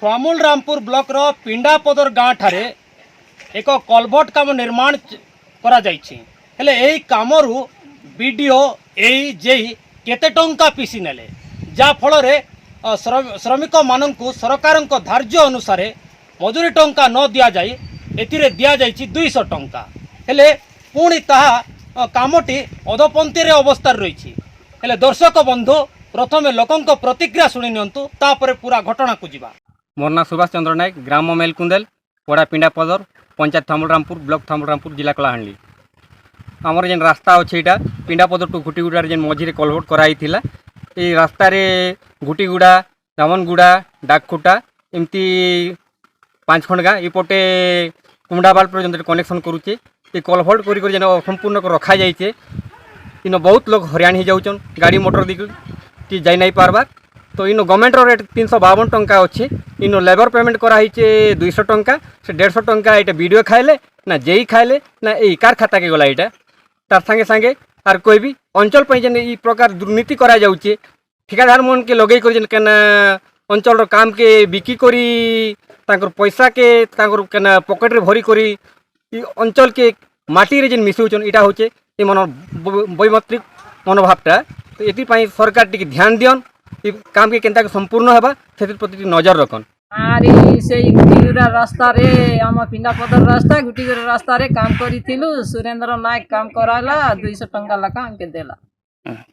Thuamul Rampur block रो पिंडापदर गाँव ठारे एक कलभट काम निर्माण करा जाइछि हेले एही कामरू बीडीओ एई जेई केते टंका पीसी नेले जा फल रे श्रमिक माननकु सरकारक धार्य अनुसार मजूरी टंका न दिया जाई एथिरे दिया जाइछि 200 टंका हेले पुणी ताहा कामटी अधपंथी रे अवस्था रही हेले दर्शक बंधु प्रथमे लोकंक प्रतिक्रिया शुणी नियंतु तापरे पूरा घटना को जीवा। मोर ना सुभाष चंद्र नायक ग्राम मेलकुंदेल पड़ा पिंडापदर पंचायत थमुल रामपुर ब्लॉक थमुल रामपुर जिला कलाहांडी आमर जेन रास्ता अच्छे यहाँ पिंडापदर टू घुटीगुड़ा जेन मझे कलभट कराई ये रास्ता घुटीगुड़ा दामनगुड़ा डाकखुटा एमती 5 खंड गाँ इपटे कुमडाबाल पर्यटन कनेक्शन करुचे ये कलभट कर संपूर्ण रखा जाइए इन बहुत लोग हरियाण हो जाऊन गाड़ी मोटर दी जाई नहीं पार्बार तो इन गवर्नमेंट रेट 352 टंका अच्छे इन लेबर पेमेंट कराई 200 टंका से 150 टंका ये वीडियो खाइले ना जेई खाइले ना ये कार खाता के गला यहाँ तार संगे संगे आर कोई भी अंचल पर जेन ई प्रकार दुर्नीति करा जाउचे ठिकादार मन के लगे कर जेन अंचल काम के बिकी करी तांकर पैसा के तांकर केना पॉकेट रे भरी करी ई अंचल के माटी रे जेन मिसुचन इटा होचे ए मन वैमत्रिक मनोभावटा तो एथि सरकार टिके ध्यान दियन काम के केनता संपूर्ण हेबा से प्रति नजर रखन। आरे से गुटीगुड़ा रास्ता रे आम पिंडापदर रास्ता गुटीगुड़ा रास्ता रे काम करिथिलु सुरेंद्र नायक काम कराला 200 टंका लगा हमके देला।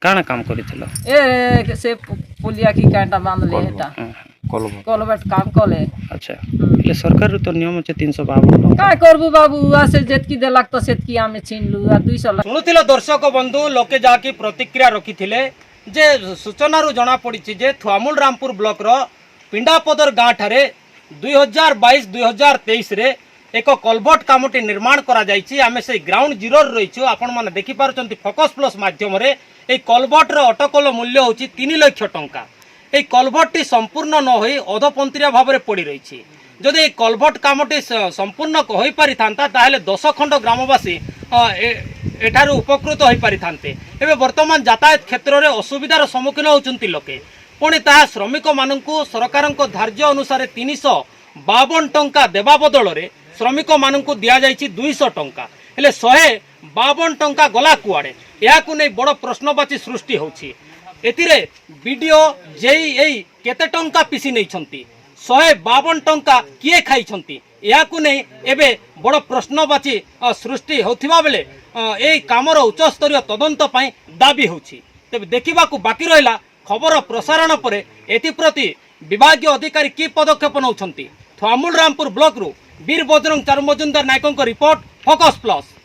काना काम करिथिलो ए से पुलिया की कांटा बांधले हेटा कलबट काम कले। अच्छा ले सरकार तो नियम अछि 352 टंका का करबू बाबू आसे जेतकी देलक तो सेतकी आमे छीनलु आ 200 सुनुथिलो दर्शक बंधु लोके जाकी प्रतिक्रिया रखिथिले जे सूचना रु जना पड़ी जे थुआमूल रामपुर ब्लॉक रो पिंडापदर गाँव ठारे 2022-2023 रे एक कलभट कामटी निर्माण करा जाइछि आमे से ग्राउंड जीरो रहिछु आपण माने देखि पारुचंती फोकस प्लस माध्यम रे ए कलभट रो अटकल मूल्य होछि 3 लाख टंका ए कलभट टी संपूर्ण न होई अधपंत्रिया भाव में पड़ी रही जदि ए कलभट कामटी संपूर्ण होई पारि थांता ताहेले 10 खंड ग्रामवासी एठारु उपकृत होई पारि थांते एबे वर्तमान यातायात क्षेत्र में असुविधार सम्मुखीन होउचंती लोके पुणी ताहा श्रमिक माननकु सरकारक धार्य अनुसार 352 टंका देवा बदल रे श्रमिक माननकु दिया जाइछि 200 टंका हेले 152 टंका गला कुआड़े याकु नै बड़ प्रश्नवाची सृष्टि होछि एतिरे वीडियो जेई एई केते टंका पिसी नै छंती 152 टंका किए खाई छंती याकु नै एबे बड़ प्रश्नवाची सृष्टि होथिबा बेले एई कामर उच्च स्तरीय तदंत पई दाबी होछि तबे देखिबाकू बाकी रहिला खबर प्रसारण पर एप्रति विभागीय अधिकारी की पदक्षेप नौछंती। थुआमूल रामपुर ब्लॉक रु वीर बजरंग चारुमजुंदार नायकों रिपोर्ट फोकस प्लस।